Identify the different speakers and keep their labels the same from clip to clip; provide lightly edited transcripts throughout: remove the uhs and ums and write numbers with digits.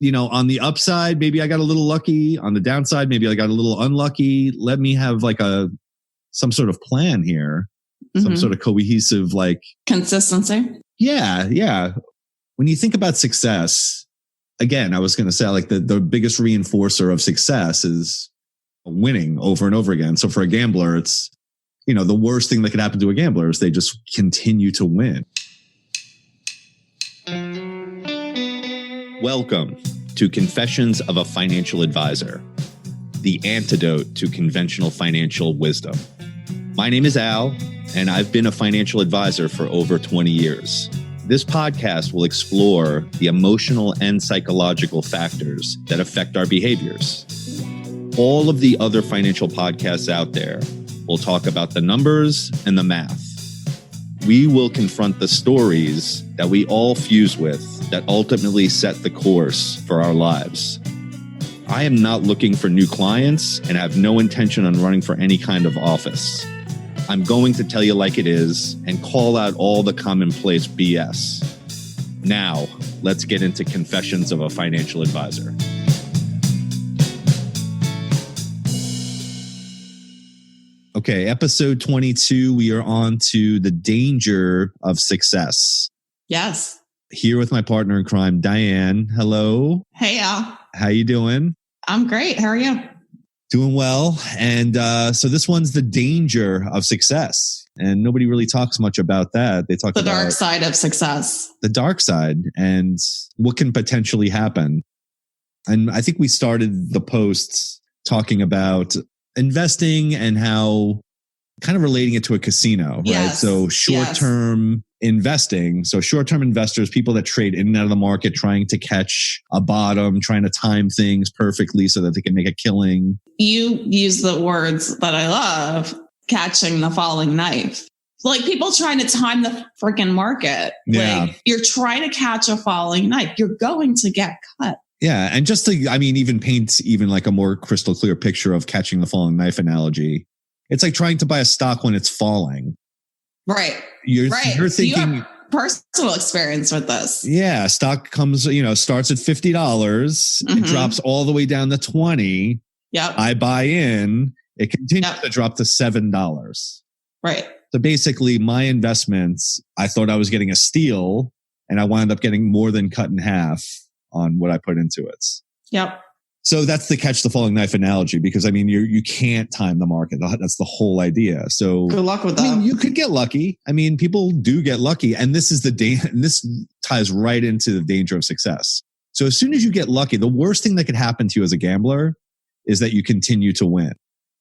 Speaker 1: on the upside, maybe I got a little lucky. On the downside, maybe I got a little unlucky. Let me have like some sort of plan here, some sort of cohesive, like
Speaker 2: consistency.
Speaker 1: Yeah. When you think about success, again, I was going to say like the biggest reinforcer of success is winning over and over again. So for a gambler, it's, the worst thing that could happen to a gambler is they just continue to win. Welcome to Confessions of a Financial Advisor, the antidote to conventional financial wisdom. My name is Al, and I've been a financial advisor for over 20 years. This podcast will explore the emotional and psychological factors that affect our behaviors. All of the other financial podcasts out there will talk about the numbers and the math. We will confront the stories that we all fuse with that ultimately set the course for our lives. I am not looking for new clients and have no intention on running for any kind of office. I'm going to tell you like it is and call out all the commonplace BS. Now, let's get into Confessions of a Financial Advisor. Okay, episode 22, we are on to the danger of success.
Speaker 2: Yes.
Speaker 1: Here with my partner in crime, Diane. Hello.
Speaker 2: Hey, Al.
Speaker 1: How you doing?
Speaker 2: I'm great. How are you?
Speaker 1: Doing well. And so this one's the danger of success. And nobody really talks much about that. They talk about the
Speaker 2: dark side of success.
Speaker 1: The dark side and what can potentially happen. And I think we started the posts talking about investing and how kind of relating it to a casino, right?
Speaker 2: Yes.
Speaker 1: So short-term investing. So short-term investors, people that trade in and out of the market, trying to catch a bottom, trying to time things perfectly so that they can make a killing.
Speaker 2: You use the words that I love, catching the falling knife. Like people trying to time the freaking market.
Speaker 1: Yeah.
Speaker 2: Like you're trying to catch a falling knife. You're going to get cut.
Speaker 1: Yeah. And just to, even paint even like a more crystal clear picture of catching the falling knife analogy. It's like trying to buy a stock when it's falling.
Speaker 2: Right.
Speaker 1: You're thinking,
Speaker 2: so you have personal experience with this.
Speaker 1: Yeah. Stock comes, starts at $50. It drops all the way down to $20.
Speaker 2: Yep.
Speaker 1: I buy in. It continues to drop to $7.
Speaker 2: Right.
Speaker 1: So basically my investments, I thought I was getting a steal and I wound up getting more than cut in half on what I put into it.
Speaker 2: Yep.
Speaker 1: So that's the catch the falling knife analogy, because you can't time the market. That's the whole idea. So
Speaker 2: good luck with that.
Speaker 1: You could get lucky. People do get lucky, and this is this ties right into the danger of success. So as soon as you get lucky, the worst thing that could happen to you as a gambler is that you continue to win.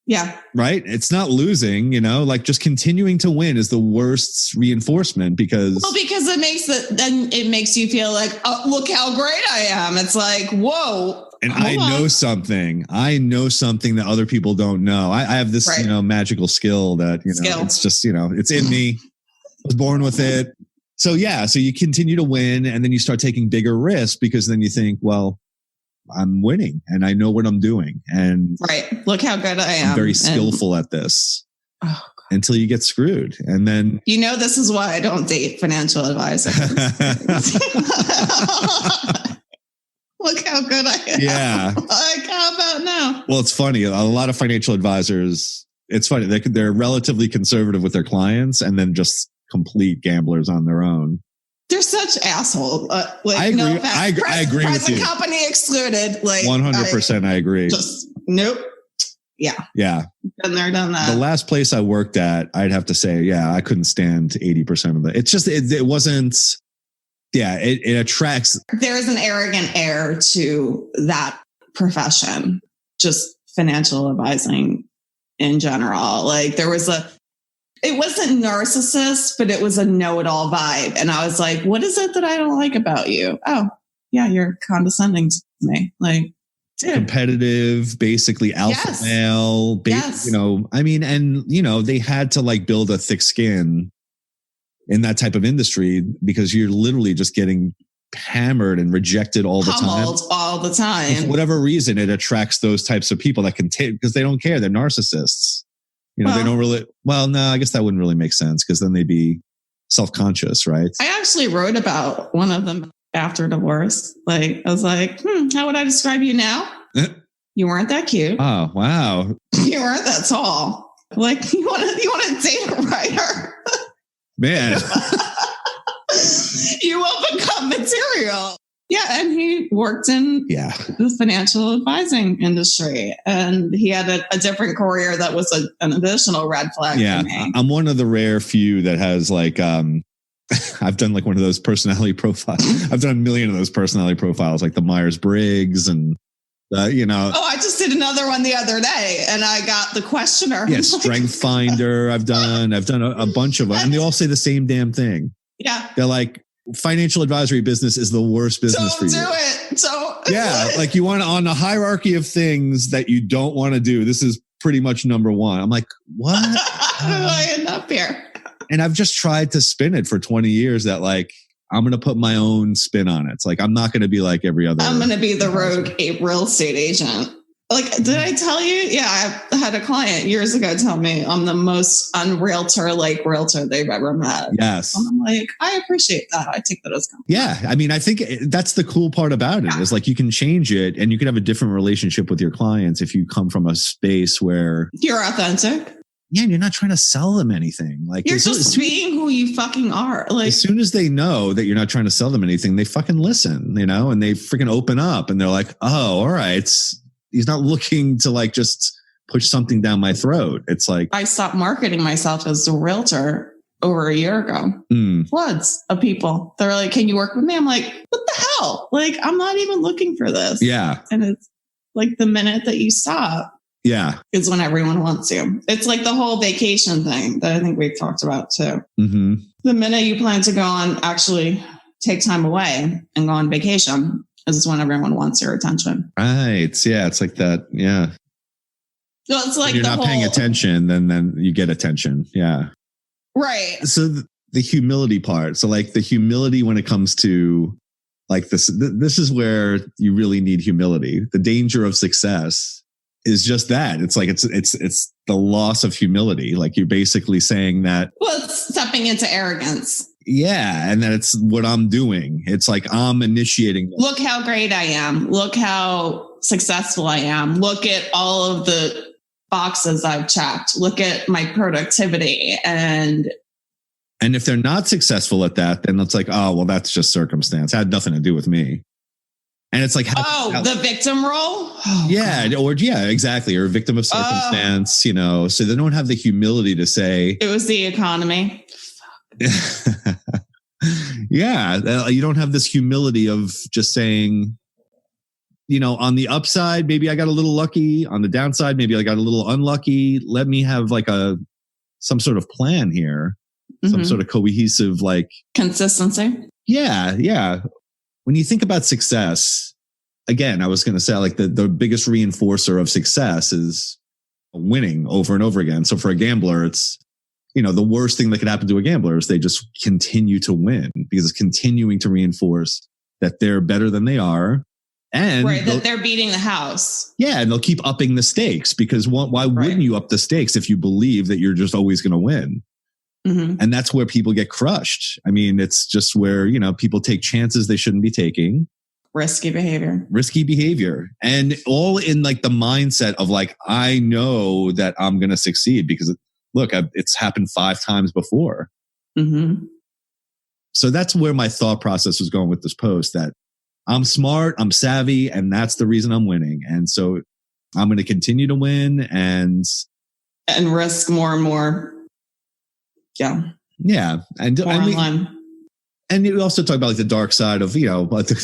Speaker 2: Yeah.
Speaker 1: Right? It's not losing, like just continuing to win is the worst reinforcement because
Speaker 2: it makes you feel like, oh, look how great I am. It's like, whoa.
Speaker 1: And I know something that other people don't know. I have this, magical skill that, it's just, it's in me. I was born with it. So you continue to win and then you start taking bigger risks because then you think, well, I'm winning and I know what I'm doing. And
Speaker 2: look how good I am.
Speaker 1: I'm very skillful at this until you get screwed. And then,
Speaker 2: this is why I don't date financial advisors. Look how good I am.
Speaker 1: Yeah.
Speaker 2: Like, how about now?
Speaker 1: Well, it's funny. A lot of financial advisors, it's funny. They're relatively conservative with their clients and then just complete gamblers on their own.
Speaker 2: They're such assholes.
Speaker 1: I agree. I agree with you.
Speaker 2: Present company excluded.
Speaker 1: 100%. I agree.
Speaker 2: Just nope. Yeah.
Speaker 1: Yeah.
Speaker 2: Been there, done that.
Speaker 1: The last place I worked at, I'd have to say, I couldn't stand 80% of it. It's just, it wasn't. Yeah, it attracts.
Speaker 2: There is an arrogant air to that profession, just financial advising in general. Like it wasn't narcissist, but it was a know-it-all vibe. And I was like, what is it that I don't like about you? Oh, yeah, you're condescending to me. Like, dude.
Speaker 1: Competitive, basically alpha male.
Speaker 2: Yes.
Speaker 1: They had to build a thick skin in that type of industry because you're literally just getting hammered and rejected all the time. And for whatever reason, it attracts those types of people that can take, because they don't care. They're narcissists. They don't really, no, I guess that wouldn't really make sense because then they'd be self-conscious, right?
Speaker 2: I actually wrote about one of them after divorce. Like, I was like, how would I describe you now? You weren't that cute.
Speaker 1: Oh, wow.
Speaker 2: You weren't that tall. Like, you want to date a writer?
Speaker 1: Man.
Speaker 2: You will become material. Yeah, and he worked in the financial advising industry, and he had a different career that was an additional red flag for me.
Speaker 1: I'm one of the rare few that has like, I've done like one of those personality profiles. I've done a million of those personality profiles, like the Myers-Briggs and, you know.
Speaker 2: Oh, I just did another one the other day, and I got the questionnaire.
Speaker 1: Yeah, Strength Finder. I've done a bunch of them, and they all say the same damn thing.
Speaker 2: Yeah.
Speaker 1: They're like, financial advisory business is the worst business for you.
Speaker 2: Don't do it.
Speaker 1: Yeah, like you want on the hierarchy of things that you don't want to do. This is pretty much number one. I'm like, what?
Speaker 2: How did I end up here?
Speaker 1: And I've just tried to spin it for 20 years that like, I'm going to put my own spin on it. It's like, I'm not going to be like every other.
Speaker 2: I'm going to be the rogue real estate agent. Like, did I tell you? Yeah, I had a client years ago tell me I'm the most unrealtor-like realtor they've ever met.
Speaker 1: Yes.
Speaker 2: And I'm like, I appreciate that. I take that as compliment.
Speaker 1: Yeah. I mean, I think that's the cool part about it is like you can change it and you can have a different relationship with your clients if you come from a space where
Speaker 2: you're authentic.
Speaker 1: Yeah, and you're not trying to sell them anything. Like
Speaker 2: you're just being who you fucking are. Like
Speaker 1: as soon as they know that you're not trying to sell them anything, they fucking listen, you know, and they freaking open up and they're like, oh, all right. He's not looking to like just push something down my throat. It's like
Speaker 2: I stopped marketing myself as a realtor over a year ago. Floods of people. They're like, can you work with me? I'm like, what the hell? Like, I'm not even looking for this.
Speaker 1: Yeah.
Speaker 2: And it's like the minute that you stop.
Speaker 1: Yeah.
Speaker 2: Is when everyone wants you. It's like the whole vacation thing that I think we've talked about too.
Speaker 1: Mm-hmm.
Speaker 2: The minute you plan to go on, actually take time away and go on vacation is when everyone wants your attention.
Speaker 1: Right. Yeah. It's like that. Yeah.
Speaker 2: So it's like
Speaker 1: when you're not paying attention, then you get attention. Yeah.
Speaker 2: Right.
Speaker 1: So the humility part. So like the humility when it comes to like this is where you really need humility. The danger of success is just that. It's like, it's the loss of humility. Like you're basically saying that.
Speaker 2: Well, it's stepping into arrogance.
Speaker 1: Yeah. And then it's what I'm doing. It's like, I'm initiating.
Speaker 2: Look how great I am. Look how successful I am. Look at all of the boxes I've checked. Look at my productivity. And
Speaker 1: if they're not successful at that, then it's like, oh, well, that's just circumstance. It had nothing to do with me. And it's like,
Speaker 2: the victim role? Oh,
Speaker 1: yeah. God. Or yeah, exactly. Or a victim of circumstance, you know, so they don't have the humility to say
Speaker 2: it was the economy.
Speaker 1: Yeah. You don't have this humility of just saying, you know, on the upside, maybe I got a little lucky. On the downside, maybe I got a little unlucky. Let me have like some sort of plan here, some sort of cohesive, like
Speaker 2: consistency.
Speaker 1: Yeah. Yeah. When you think about success, again, I was going to say like the biggest reinforcer of success is winning over and over again. So for a gambler, it's, you know, the worst thing that could happen to a gambler is they just continue to win because it's continuing to reinforce that they're better than they are. And
Speaker 2: that they're beating the house.
Speaker 1: Yeah. And they'll keep upping the stakes because why wouldn't you up the stakes if you believe that you're just always going to win? Mm-hmm. And that's where people get crushed. I mean, it's just where, you know, people take chances they shouldn't be taking.
Speaker 2: Risky behavior.
Speaker 1: And all in like the mindset of like, I know that I'm going to succeed because look, it's happened 5 times before. Mm-hmm. So that's where my thought process was going with this post, that I'm smart, I'm savvy, and that's the reason I'm winning. And so I'm going to continue to win and
Speaker 2: risk more and more. Yeah.
Speaker 1: Yeah. And you also talk about like the dark side of, you know, like the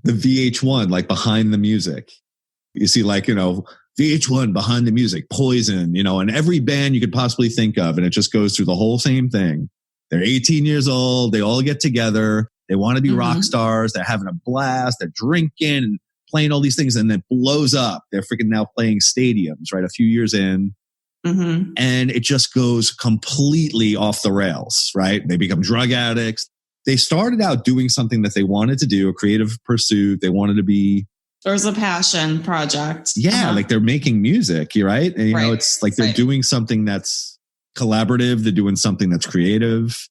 Speaker 1: VH1, like behind the music. You see like, you know, VH1 behind the music, Poison, you know, and every band you could possibly think of. And it just goes through the whole same thing. They're 18 years old. They all get together. They want to be rock stars. They're having a blast. They're drinking and playing all these things. And it blows up. They're freaking now playing stadiums, right? A few years in. Mm-hmm. And it just goes completely off the rails, right? They become drug addicts. They started out doing something that they wanted to do, a creative pursuit. They wanted to be.
Speaker 2: There's a passion project.
Speaker 1: Yeah, like they're making music, right? And, you know, it's like they're doing something that's collaborative. They're doing something that's creative.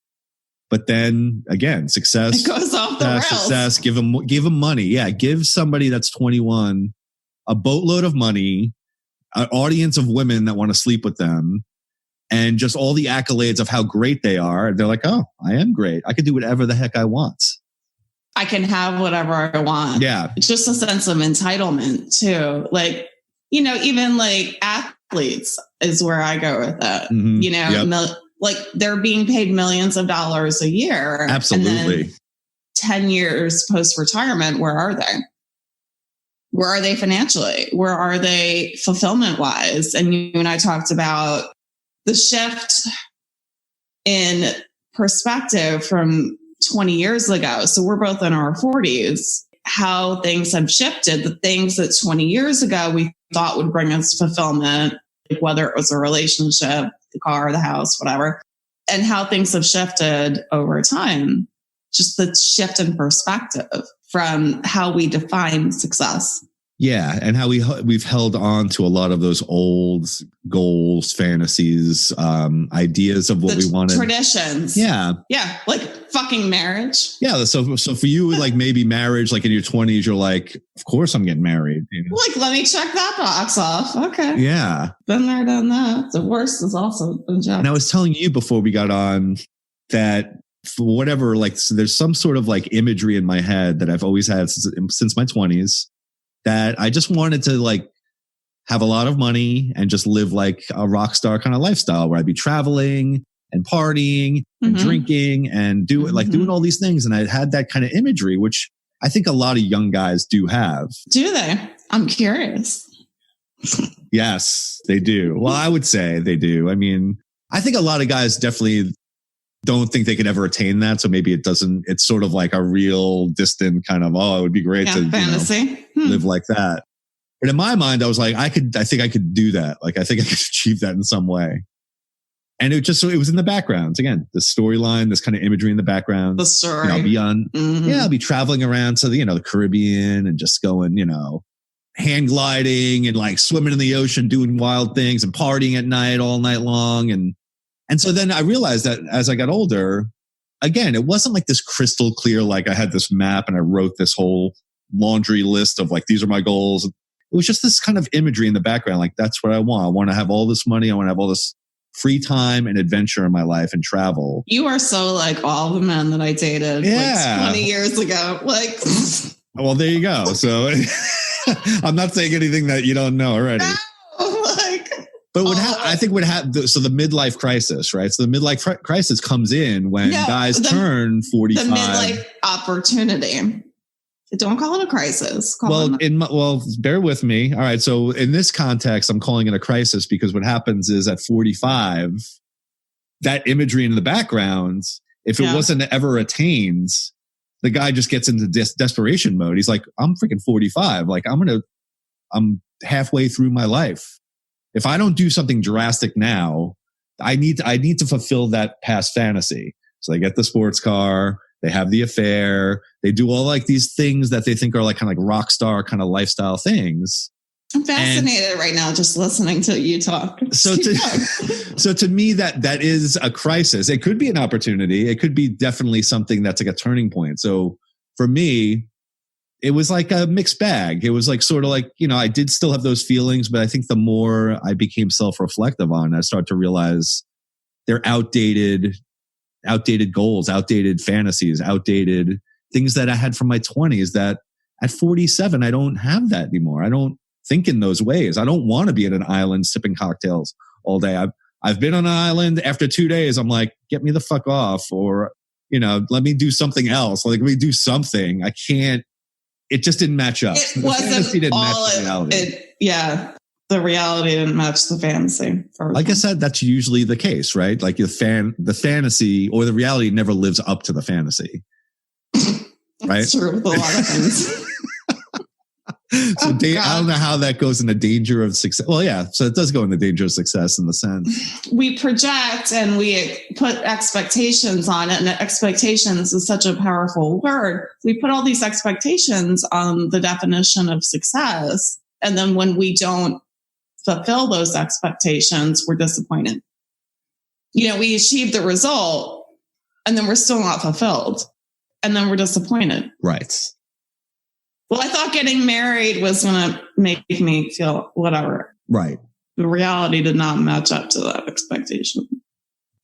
Speaker 1: But then again, success,
Speaker 2: it goes off the rails.
Speaker 1: Success, give them money. Yeah. Give somebody that's 21 a boatload of money, an audience of women that want to sleep with them, and just all the accolades of how great they are. They're like, oh, I am great. I can do whatever the heck I want.
Speaker 2: I can have whatever I want.
Speaker 1: Yeah.
Speaker 2: It's just a sense of entitlement too. Like, even like athletes is where I go with it.
Speaker 1: Mm-hmm.
Speaker 2: Like they're being paid millions of dollars a year.
Speaker 1: Absolutely.
Speaker 2: And then 10 years post-retirement, where are they? Where are they financially? Where are they fulfillment-wise? And you and I talked about the shift in perspective from 20 years ago. So we're both in our 40s, how things have shifted. The things that 20 years ago we thought would bring us fulfillment, like whether it was a relationship, the car, the house, whatever, and how things have shifted over time. Just the shift in perspective from how we define success.
Speaker 1: Yeah, and how we've held on to a lot of those old goals, fantasies, ideas of what we wanted.
Speaker 2: Traditions.
Speaker 1: Yeah.
Speaker 2: Yeah, like fucking marriage.
Speaker 1: Yeah, so for you, like maybe marriage, like in your 20s, you're like, of course I'm getting married.
Speaker 2: Like, let me check that box off. Okay.
Speaker 1: Yeah.
Speaker 2: Been there, done that. Divorce is also been checked.
Speaker 1: And I was telling you before we got on that for whatever, like, so there's some sort of like imagery in my head that I've always had since my 20s. That I just wanted to like have a lot of money and just live like a rock star kind of lifestyle where I'd be traveling and partying and drinking and doing all these things. And I had that kind of imagery, which I think a lot of young guys do have.
Speaker 2: Do they? I'm curious.
Speaker 1: Yes, they do. Well, I would say they do. I mean, I think a lot of guys definitely don't think they could ever attain that. So maybe it's sort of like a real distant kind of, oh, it would be great to
Speaker 2: fantasy.
Speaker 1: Live like that. But in my mind, I was like, I think I could do that. Like, I think I could achieve that in some way. And it was in the background. Again, the storyline, this kind of imagery in the background.
Speaker 2: The story.
Speaker 1: I'll be I'll be traveling around to the Caribbean and just going, hand gliding and like swimming in the ocean, doing wild things and partying at night all night long. And so then I realized that as I got older, again, it wasn't like this crystal clear, like I had this map and I wrote this whole laundry list of like, these are my goals. It was just this kind of imagery in the background. Like, that's what I want. I want to have all this money. I want to have all this free time and adventure in my life and travel.
Speaker 2: You are so like all the men that I dated like 20 years ago. Like,
Speaker 1: well, there you go. So I'm not saying anything that you don't know already. But I think what happened, so the midlife crisis, right? So the midlife crisis comes in when guys turn 45. The
Speaker 2: midlife opportunity. Don't call it a crisis.
Speaker 1: Bear with me. All right. So in this context, I'm calling it a crisis because what happens is at 45, that imagery in the background, if it wasn't ever attained, the guy just gets into desperation mode. He's like, I'm freaking 45. Like I'm halfway through my life. If I don't do something drastic now, I need to fulfill that past fantasy. So they get the sports car, they have the affair, they do all like these things that they think are like kind of like rock star kind of lifestyle things.
Speaker 2: I'm fascinated right now just listening to you talk.
Speaker 1: So to me, that is a crisis. It could be an opportunity. It could be definitely something that's like a turning point. So for me, it was like a mixed bag. It was like sort of like, I did still have those feelings, but I think the more I became self-reflective on, I started to realize they're outdated goals, outdated fantasies, outdated things that I had from my 20s that at 47, I don't have that anymore. I don't think in those ways. I don't want to be at an island sipping cocktails all day. I've been on an island. After 2 days, I'm like, get me the fuck off, or, let me do something else. Like, let me do something. I can't. It just didn't match up.
Speaker 2: The fantasy didn't match the reality. The reality didn't match the fantasy.
Speaker 1: Like I said, that's usually the case, right? Like the fantasy or the reality never lives up to the fantasy. Right?
Speaker 2: That's true with a lot of things.
Speaker 1: So I don't know how that goes in the danger of success. Well, yeah. So it does go in the danger of success in the sense.
Speaker 2: We project and we put expectations on it. And expectations is such a powerful word. We put all these expectations on the definition of success. And then when we don't fulfill those expectations, we're disappointed. We achieve the result and then we're still not fulfilled. And then we're disappointed.
Speaker 1: Right.
Speaker 2: Well, I thought getting married was going to make me feel whatever.
Speaker 1: Right.
Speaker 2: The reality did not match up to that expectation.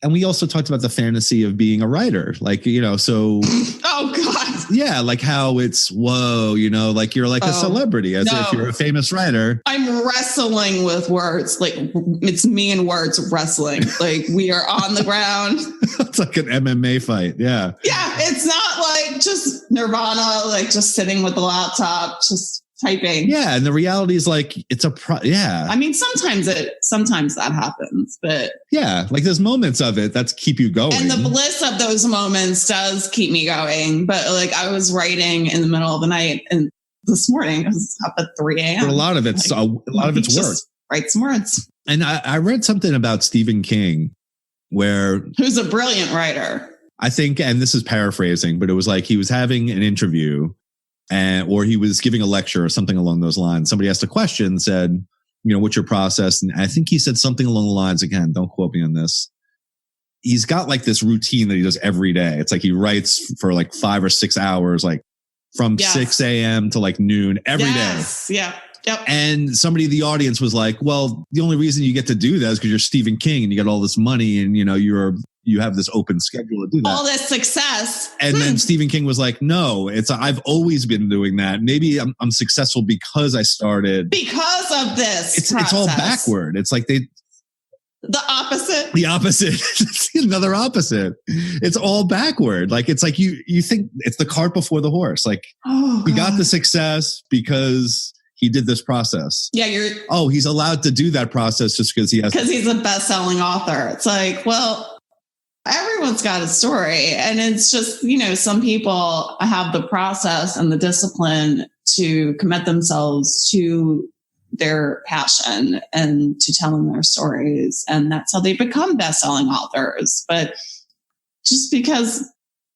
Speaker 1: And we also talked about the fantasy of being a writer. Like, so.
Speaker 2: Oh, God.
Speaker 1: Yeah. Like how it's, whoa, like you're like a celebrity as if you're a famous writer.
Speaker 2: I'm wrestling with words. Like it's me and words wrestling. Like we are on the ground.
Speaker 1: It's like an MMA fight. Yeah.
Speaker 2: Yeah. It's not like just Nirvana, like just sitting with the laptop, just typing.
Speaker 1: Yeah. And the reality is like, it's yeah.
Speaker 2: I mean, sometimes that happens, but
Speaker 1: yeah, like there's moments of it that keep you going.
Speaker 2: And the bliss of those moments does keep me going. But like I was writing in the middle of the night and this morning I was up at 3 a.m.
Speaker 1: But a lot of it's work.
Speaker 2: Write some words.
Speaker 1: And I read something about Stephen King who's
Speaker 2: a brilliant writer.
Speaker 1: I think, and this is paraphrasing, but it was like he was having an interview or he was giving a lecture or something along those lines. Somebody asked a question, said, what's your process? And I think he said something along the lines, again, don't quote me on this. He's got like this routine that he does every day. It's like he writes for like 5 or 6 hours, like from 6 a.m. to like noon every day.
Speaker 2: Yeah. Yep.
Speaker 1: And somebody in the audience was like, well, the only reason you get to do that is because you're Stephen King and you got all this money and, you have this open schedule to do that.
Speaker 2: All this success.
Speaker 1: And then Stephen King was like, no, I've always been doing that. Maybe I'm successful because I started.
Speaker 2: Because of this.
Speaker 1: It's all backward. It's like the
Speaker 2: opposite.
Speaker 1: The opposite. Another opposite. It's all backward. Like, it's like you think it's the cart before the horse. Like, he got the success because he did this process.
Speaker 2: Yeah,
Speaker 1: he's allowed to do that process just because
Speaker 2: he's a best-selling author. It's like, well, everyone's got a story. And it's just, some people have the process and the discipline to commit themselves to their passion and to telling their stories. And that's how they become best-selling authors. But just because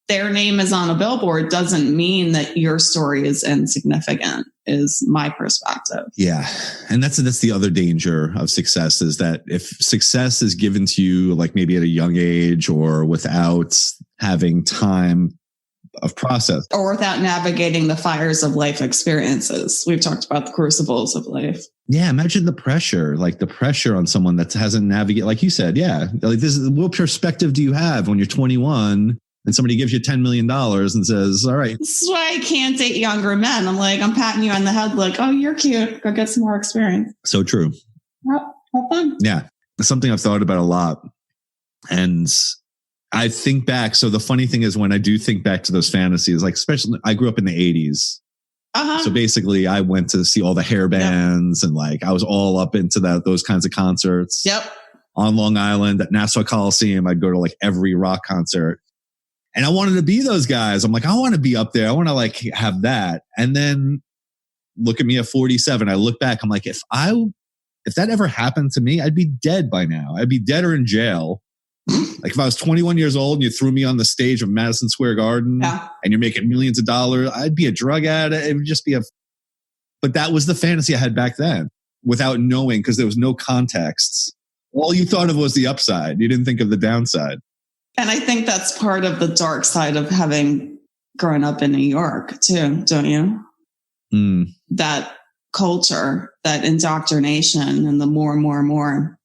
Speaker 2: their name is on a billboard doesn't mean that your story is insignificant, is my perspective.
Speaker 1: Yeah. And that's the other danger of success, is that if success is given to you, like maybe at a young age or without having time of process,
Speaker 2: or without navigating the fires of life experiences. We've talked about the crucibles of life.
Speaker 1: Yeah. Imagine the pressure on someone that hasn't navigated, like you said. Yeah. Like what perspective do you have when you're 21 and somebody gives you $10 million and says, all right.
Speaker 2: This is why I can't date younger men. I'm like, I'm patting you on the head like, oh, you're cute. Go get some more experience.
Speaker 1: So true.
Speaker 2: Have fun.
Speaker 1: Yeah. It's something I've thought about a lot. And I think back. So the funny thing is when I do think back to those fantasies, like especially I grew up in the 80s.
Speaker 2: Uh-huh.
Speaker 1: So basically I went to see all the hair bands and like I was all up into those kinds of concerts.
Speaker 2: Yep.
Speaker 1: On Long Island at Nassau Coliseum, I'd go to like every rock concert. And I wanted to be those guys. I'm like, I want to be up there. I want to like have that. And then look at me at 47. I look back. I'm like, if that ever happened to me, I'd be dead by now. I'd be dead or in jail. Like if I was 21 years old and you threw me on the stage of Madison Square Garden and you're making millions of dollars, I'd be a drug addict. It would just be but that was the fantasy I had back then without knowing, because there was no context. All you thought of was the upside. You didn't think of the downside.
Speaker 2: And I think that's part of the dark side of having grown up in New York too, don't you?
Speaker 1: Mm.
Speaker 2: That culture, that indoctrination, and the more and more and more.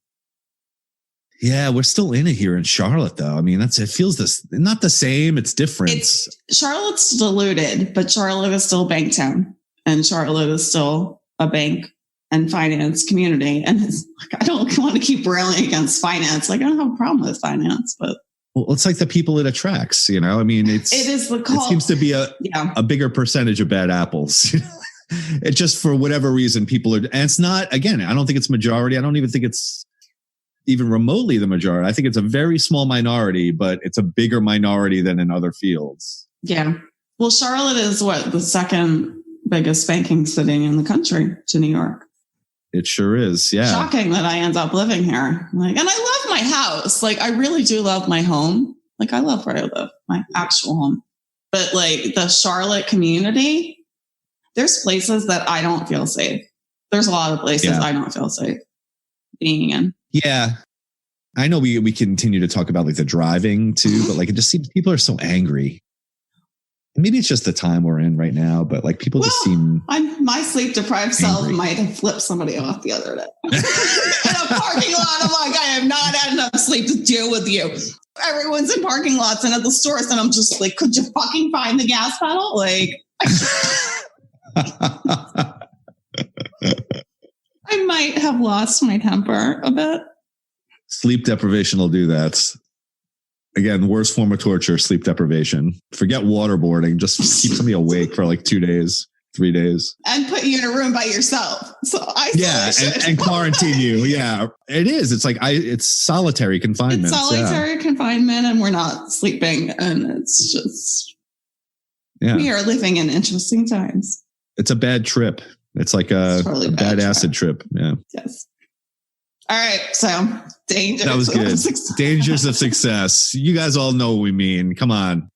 Speaker 1: Yeah, we're still in it here in Charlotte, though. I mean, it feels not the same. It's different.
Speaker 2: Charlotte's diluted, but Charlotte is still Banktown, and Charlotte is still a bank and finance community. And it's like, I don't want to keep railing against finance. Like, I don't have a problem with finance, but.
Speaker 1: Well, it's like the people it attracts, I mean, it seems to be a bigger percentage of bad apples. It's just for whatever reason, people and it's not, again, I don't think it's majority. I don't even think it's even remotely the majority. I think it's a very small minority, but it's a bigger minority than in other fields. Yeah.
Speaker 2: Well, Charlotte is the second biggest banking city in the country to New York.
Speaker 1: It sure is. Yeah.
Speaker 2: Shocking that I end up living here. And I love my house. I really do love my home. I love where I live, my actual home. But the Charlotte community, there's places that I don't feel safe. There's a lot of places I don't feel safe being in.
Speaker 1: Yeah. I know we continue to talk about like the driving too, but like it just seems people are so angry. Maybe it's just the time we're in right now, but like people just seem.
Speaker 2: My sleep deprived self might have flipped somebody off the other day in a parking lot. I'm like, I have not had enough sleep to deal with you. Everyone's in parking lots and at the stores, and I'm just like, could you fucking find the gas pedal? Like, I might have lost my temper a bit.
Speaker 1: Sleep deprivation will do that. Again, worst form of torture, sleep deprivation. Forget waterboarding. Just keep somebody awake for like 2 days, 3 days.
Speaker 2: And put you in a room by yourself. So
Speaker 1: and quarantine you. Yeah, it is. It's like it's solitary confinement.
Speaker 2: It's solitary confinement, and we're not sleeping. And it's just, we are living in interesting times.
Speaker 1: It's a bad trip. It's like a bad acid trip. Yeah.
Speaker 2: Yes. All right, so dangers.
Speaker 1: That was good. Dangers of success. You guys all know what we mean. Come on.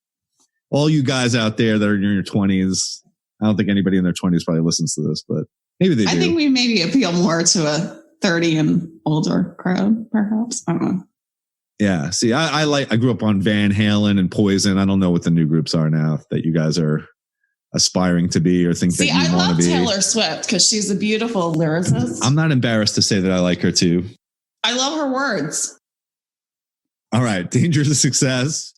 Speaker 1: All you guys out there that are in your 20s. I don't think anybody in their 20s probably listens to this, but maybe they do.
Speaker 2: I think we maybe appeal more to a 30 and older crowd, perhaps. I don't know.
Speaker 1: Yeah. See, I grew up on Van Halen and Poison. I don't know what the new groups are now that you guys are aspiring to be or think that you want to be.
Speaker 2: I love Taylor Swift because she's a beautiful lyricist.
Speaker 1: I'm not embarrassed to say that I like her too.
Speaker 2: I love her words.
Speaker 1: All right. Dangers of success.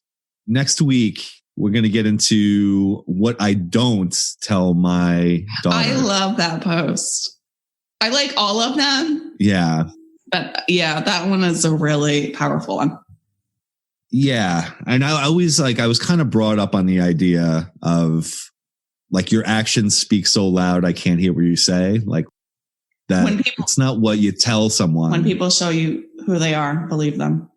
Speaker 1: Next week, we're going to get into what I don't tell my daughter.
Speaker 2: I love that post. I like all of them.
Speaker 1: Yeah.
Speaker 2: But yeah, that one is a really powerful one.
Speaker 1: Yeah. And I always I was kind of brought up on the idea of like your actions speak so loud, I can't hear what you say. Like that it's not what you tell someone.
Speaker 2: When people show you who they are, believe them.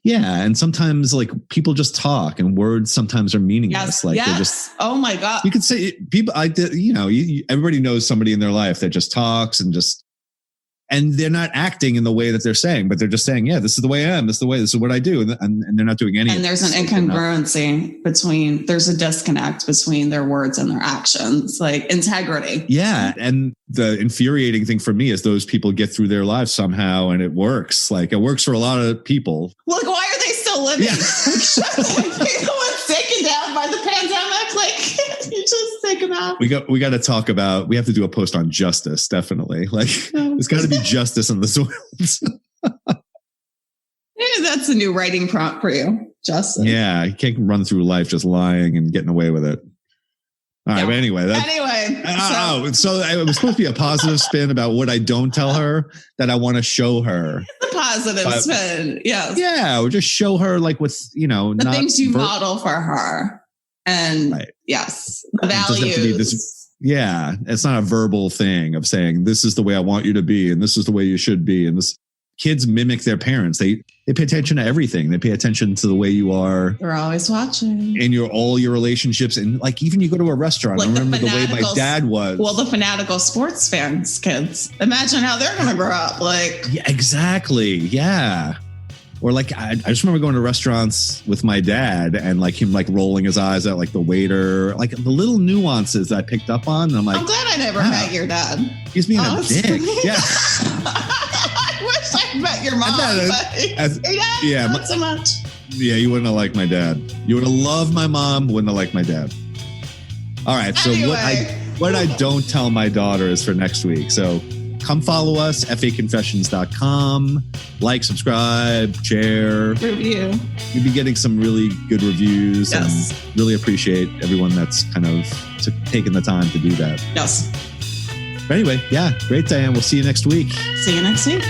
Speaker 1: Yeah. And sometimes like people just talk and words sometimes are meaningless.
Speaker 2: Yes, they're just, oh my God.
Speaker 1: You could say people, everybody knows somebody in their life that just talks and they're not acting in the way that they're saying, but they're just saying, yeah, this is the way I am. This is what I do. And they're not doing anything.
Speaker 2: And there's an incongruency there's a disconnect between their words and their actions, like integrity.
Speaker 1: Yeah. And the infuriating thing for me is those people get through their lives somehow and it works. Like it works for a lot of people.
Speaker 2: Well, like, why are they still living? Yeah. People were taken down by the pandemic. Like, you just think about.
Speaker 1: We got to talk about, we have to do a post on justice. Definitely. Like there's got to be justice in this world.
Speaker 2: Maybe that's a new writing prompt for you. Justice.
Speaker 1: Yeah. You can't run through life just lying and getting away with it. All right. But anyway. So it was supposed to be a positive spin about what I don't tell her that I want to show her.
Speaker 2: The positive spin. Yes.
Speaker 1: Yeah. Or just show her like with,
Speaker 2: the things you model for her. And yes, the values.
Speaker 1: Yeah. It's not a verbal thing of saying, this is the way I want you to be. And this is the way you should be. And kids mimic their parents. They pay attention to everything. They pay attention to the way you are.
Speaker 2: They're always watching.
Speaker 1: In all your relationships. And like, even you go to a restaurant, like I remember the way my dad was.
Speaker 2: Well, the fanatical sports fans, kids. Imagine how they're going to grow up. Like,
Speaker 1: yeah, exactly. Yeah. Or like, I just remember going to restaurants with my dad and like him like rolling his eyes at like the waiter, like the little nuances that I picked up on. And I'm like,
Speaker 2: I'm glad I never met your dad.
Speaker 1: He's being a dick. Yeah.
Speaker 2: I wish I met your mom. Not so much.
Speaker 1: Yeah, you wouldn't have liked my dad. You would have loved my mom, wouldn't have liked my dad. All right, so anyway. what I don't tell my daughter is for next week. So come follow us, faconfessions.com. Like, subscribe, share.
Speaker 2: Review.
Speaker 1: You'll be getting some really good reviews.
Speaker 2: Yes.
Speaker 1: And really appreciate everyone that's kind of taken the time to do that.
Speaker 2: Yes.
Speaker 1: But anyway, yeah, great, Diane. We'll see you next week.
Speaker 2: See you next week.